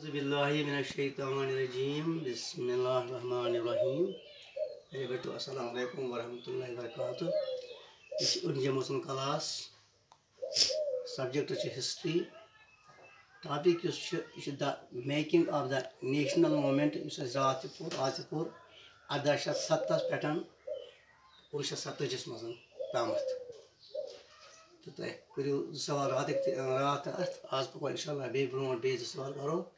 Auzubillahiminasyaitonirrajim. Bismillahirrahmanirrahim. Assalamualaikum warahmatullahi wabarakatuh. This is Unjamusun class. Subject is history. Topic is the making of the national movement. Is Azipur Adasha Sattas pattern. Pursha Sattajas Mazan Ramat. Today, could you सवाल रात आज को इंशाल्लाह बे brown बे सवाल करो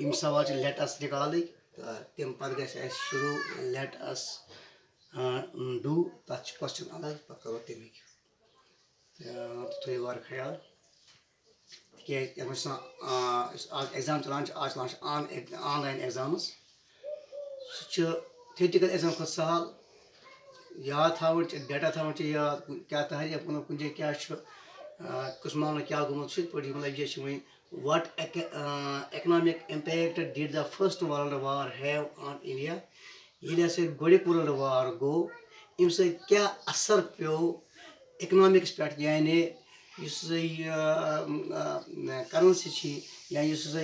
इम सवाल let us निकाली तम पद गए शुरू let us do touch question अलग पकड़ो तेमी तो ये बार ख्याल कि हमेशा आज एग्जाम चलांच आज launch online exams theoretical exam को सवाल याद था वो डेटा था वो याद क्या था ये अपना कुछ क्या कुछ मामला क्या घूमत शुरू पड़ी मतलब ये शुरू what economic impact did the first world war have on India ये जैसे गोड़े world war गो इनसे क्या असर पियो economics पर यानी इससे currency छी या इससे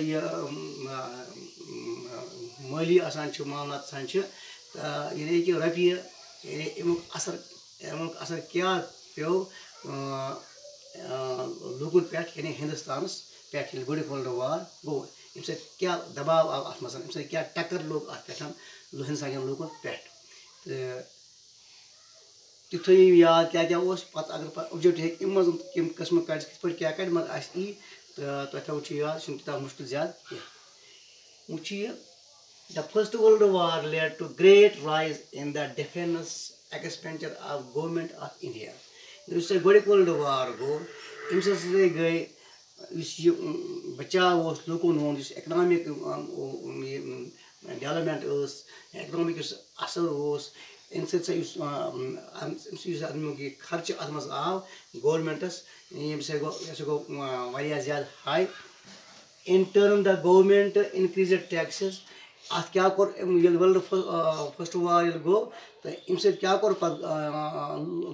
माली आसान छु मामला आसान छु ये कि रफिया इमुक असर क्या पियो लोगों पे यानी हिंदुस्तान पे गोड़े वर्ल्ड वार गो इनसे क्या दबाव आत्मसन इनसे क्या टक्कर लोग आते हैं हिंदुस्तान लोगों पे तो याद क्या क्या उस पता अगर ऑब्जेक्ट है इमज किम किस्म का किस पर क्या कर मत आसी तो था उची याद सुनता मुश्किल ज्यादा उची The First World War led to great rise in the defense expenditure of government of India. This is World War go. इनसे से गए इस बचाव उस लोगों ने इस economic development उस economic असर उस इनसे से इस आदमियों की खर्च आत्मस आव governments इनसे को वारिया ज़्यादा high. In turn, the government increased taxes. आज क्या कर ये वर्ल्ड फर्स्ट वार ये गो तो इनसे क्या कर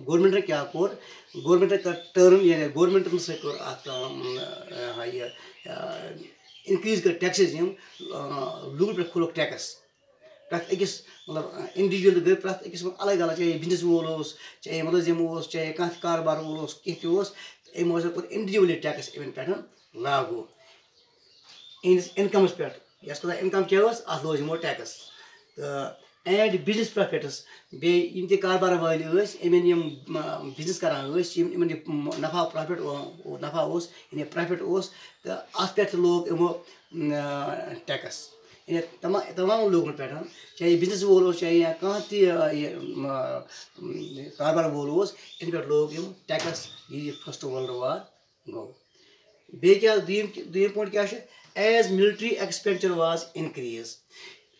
गवर्नमेंट ने क्या कर गवर्नमेंट का टर्म यानी गवर्नमेंट में से कर आता ये इंक्रीज कर टैक्सेस हम लोगों पर खुलो टैक्स प्रत एक मतलब इंडिविजुअल गए प्रत एक अलग अलग चाहे बिजनेस वोलोस चाहे मतलब जिम वोलोस चाहे कांच कारोबार वोलोस किसी वोस एक मौजूद पर इंडिविजुअल टैक्स इवेंट पैटर्न लागू income pattern Yes, because income chaos as low as more taxes. And business profits be in the carbar values, even business caras, even the Nafa profit or Nafa was in a profit was the aspect low taxes. In a Tamam local pattern, Chay business wall, Chay can't carbar walls, in the low taxes is First World War go. Baker the point cash. As military expenditure was increased,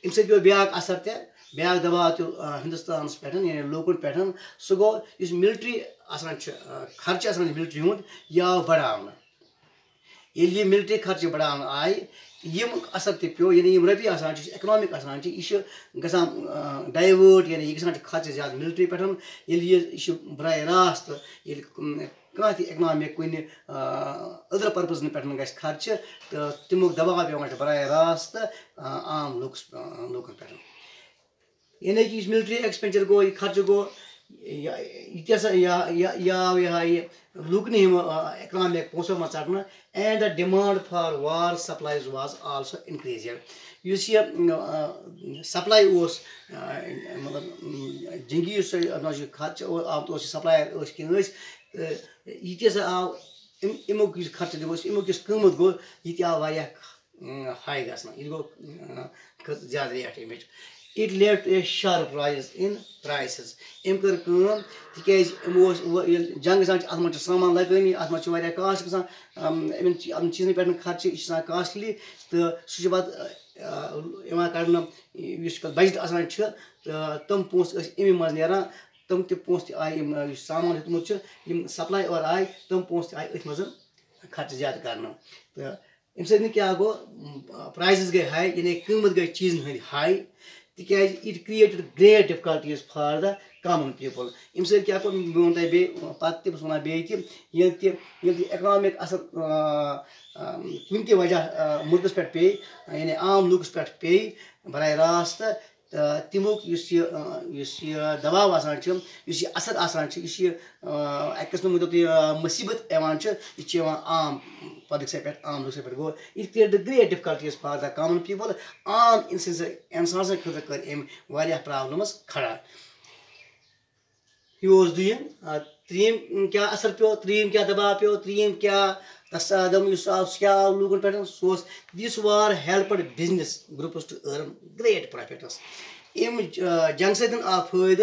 इनसे जो bag असर थे bag दबाव तो Hindustan pattern यानी local pattern सुगो इस military आसान खर्च आसान मिलिट्री हुन या बढ़ाना ये मिलिट्री खर्च बढ़ाना आए ये असर ते पियो यानी ये रबी आसान इकोनॉमिक आसान ये गसान डाइवर्ट यानी ये गसान खर्च ज्यादा मिलिट्री पैटर्न ये बराह रास्त ये कांति इकोनॉमिक कोई अदर पर्पस ने पैटर्न गैस खर्च तो तिमुक दबाव पे वहाँ बराह रास्त आम लोगों पैटर्न यानी कि इस मिलिट्री एक्सपेंडिचर को खर्च को इतिहास या लोग ने इकोनॉमिक पोषण मचाना and the demand for war supplies was also increased. You see, supply was मतलब जिंगी से अपना जो खर्च और आप तो supply उसकी नोइस इतिहास आप इमोक किस खर्च देखो इमोक किस कीमत को इतिहास वाया high गसना इनको ज़्यादा rate image it led to a sharp rise in prices. Imker काम तिकेज जंग सांच आत्मा सामान लगानी आत्मा चुवारिया कास्ट कसान इम चीज़ पैटर्न खर्च इसान कास्टली तो सुजबात इमान करना विश्व बजट आसान च तम पोस्ट इमी मज नेरा तम ते पोस्ट आय सामान हेतुमुत च इम सप्लाई और आय तम पोस्ट आय इथ मज खर्च ज्यादा करना तो इम से क्या गो प्राइसेस गए हाई यानी कीमत गई चीज़ हाई तिकाज it created great difficulties for the common people अम सत क्या बह वन तुम बे पे वन बे इकनॉमिक असर कुन त वजह मुल्कस पे पे यानी आम लुकस पे पे बराह रास्त तमुक दबाव असर अक किस्म मुसीबत यह आम पब्लिक पे आम लुक पे go it create the great difficulties for the common people आम इंसान खतर कर प्रॉब्लम्स खड़ा यह दुम त्रीम क्या असर पे त्रीम क्या दबाव पे त्रीम क्या तसादम क्या लूकन पे this war helped business groups to earn great profits अम जंग सत फायद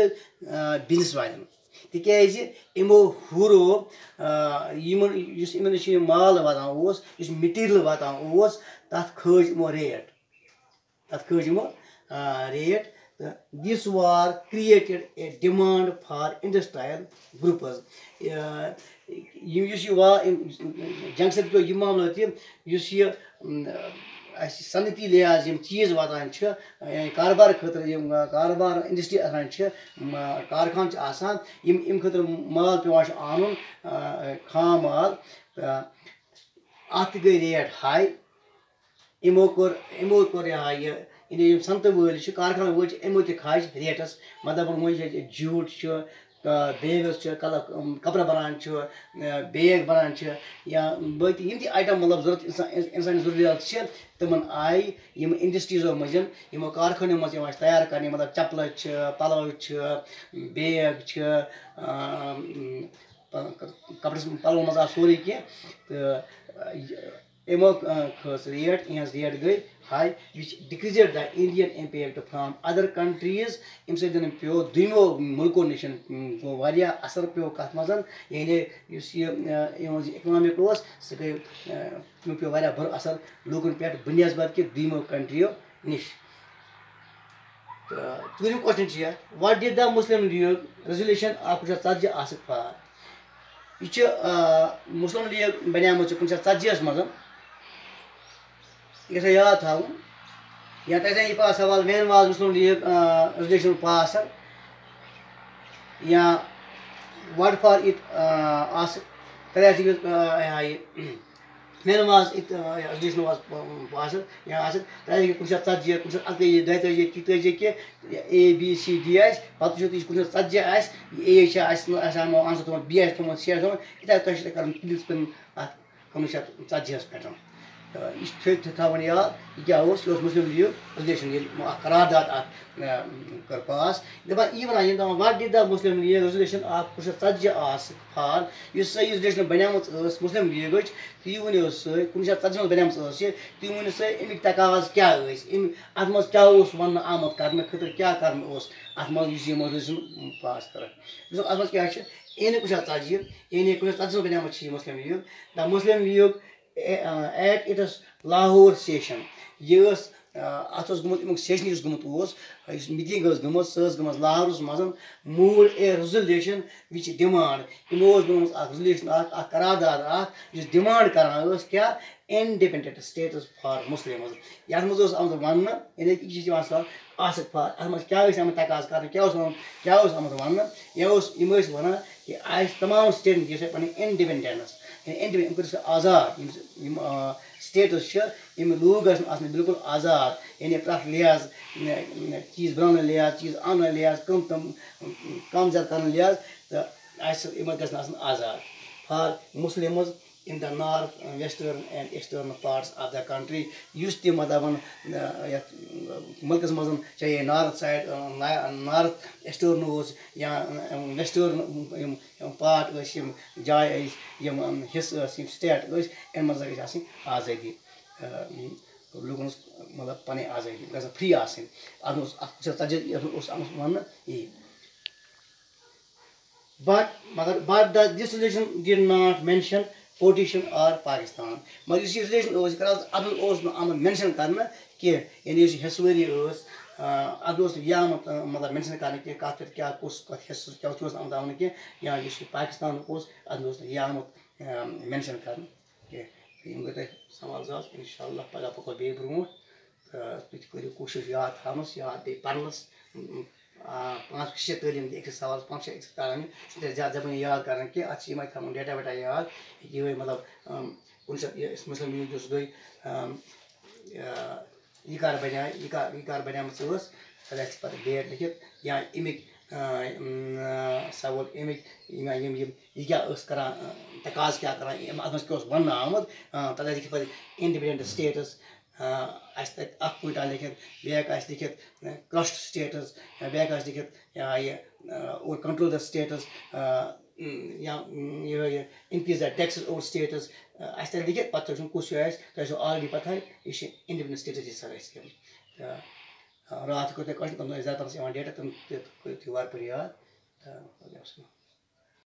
बिजनेस वालन तिकाज इमो हुरो इन माल वातान मटीरियल वातान तथ खज इमो rate this war created a demand for industrial groups जंग सत पे यह मामला तह सनती लिहाज चीज़ वातान कारोबार खतर कारोबार इंडस्ट्री कारखान अम खतर माल पे आन खाम माल अत गई रेट हाई इमो कोर यह सनत वल कारखान वल इमो खाज रेटस मतलब वो जूट बेगस कपड़ा बनान बैग बनान या बाकी यम आइटम मतलब जरूरत इंसान जरूरियात तमन आय यम इंडस्ट्रीजो मज यमो कारखानों मज तैयार करने मतलब चप्पल पलव बैग कपड़स पलव मज सोरे कह इमो खस रेट इहज रेट गई high which decreased the Indian impact from other countries अम सत पे दुमो मुल्कों नश असर पे कत मज यानी इकनॉमिक सह गई तम पे बुर असर लूकन पे बनस्बत कि दुमो कंट्रियों नश चूम question what did the Muslim League resolution of 1940 for यह मुस्लिम लीग बनियाम 1940 मज यह याद थो या तैसे यह पास सवाल when was Muslim League resolution pass या what for it when was it resolution was pass या कुछ 40 कुछ 41 42 कि ABCD पे 1940 A आंसर B C इथे कर प्लीज पे 1940 पे यह थवन याद क्या मुस्लिम लीग रेजोल्यूशन करारदाद कर पास दपान यह one what did the Muslim League resolution of 1940 for सही रेजोल्यूशन बनियाम मुस्लिम लीग तुम वो 1940 मज बनियाम तुम वो अमिक तकाज क्या अत मज क्या वन आमद कर खतर क्या कर अत मज रेजोल्यूशन पास कर अत मज क्या एन 1940 एन 1940 बनियाम Muslim League the Muslim League at its Lahore session यह अत गुमुत सेशन गुमुत मीटिंग गम सम लाहौरस मज moved a resolution which demand इमो रेजोल्यूशन करारदाद डिमांड कर क्या इंडिपेंडेंट स्टेटस फॉर मुस्लिम ये मज आमत वन यह आसक फॉर अत मज क्या तकाज कर क्या वन यह वन कि तमाम स्टेटन दिस पे इंडिपेंडेंस आज़ाद स्टेटस लूक बिल्कुल आज़ाद यानी प्रथ लिहाज चीज़ बनाने लिहाज चीज़ आने लिहाज कम ज्यादा कर लिहाज तो आज़ाद for Muslims in the north western and eastern parts of the country मतलब मुल्कस मज चाहे नॉर्थ साइड नॉर्थ ईस्टर्न या वेस्टर्न पार्ट जाय हिस्स स्टेट इन मज आज़ादी लूकन मतलब पन आज़ादी गई फ्री वन यही but this resolution did not mention partition or Pakistan. मगर इस resolution कर आमद मेंशन करना कि यानी हिस्सवरी अद यह मतलब मेंशन करना कि कत पे क्या कत हिस्स क्या आमद आवन कि या पाकिस्तान अद यह आमद मेंशन करना कि गई सवाल इंशाल्लाह पगह पको बे ब्रोह तुम करो कोशिश याद थानस याद बे पढ़नस 5-6 तालीम एक सवाल 5-6 करान सह ज्यादा जबानी याद कर कि अत थन डेटा वेटा याद ये मतलब मसल गई यह कर बना सह पे डेट लिखित या अमिक सवाल अमिक यह क्या तकाज क्या कर वन आमद तथा लिखित पे इंडिपेंडेंट स्टेटस पॉइंट लिखित लिखित क्रस्ट स्टेटस लिखित और कंट्रोल द स्टेटस या increase the taxes over status लिखित पे कुछ ऑलरेडी पता यह इंडिपेंडेंट स्टेटस रात को ज्यादा डेटा तुम वार पर याद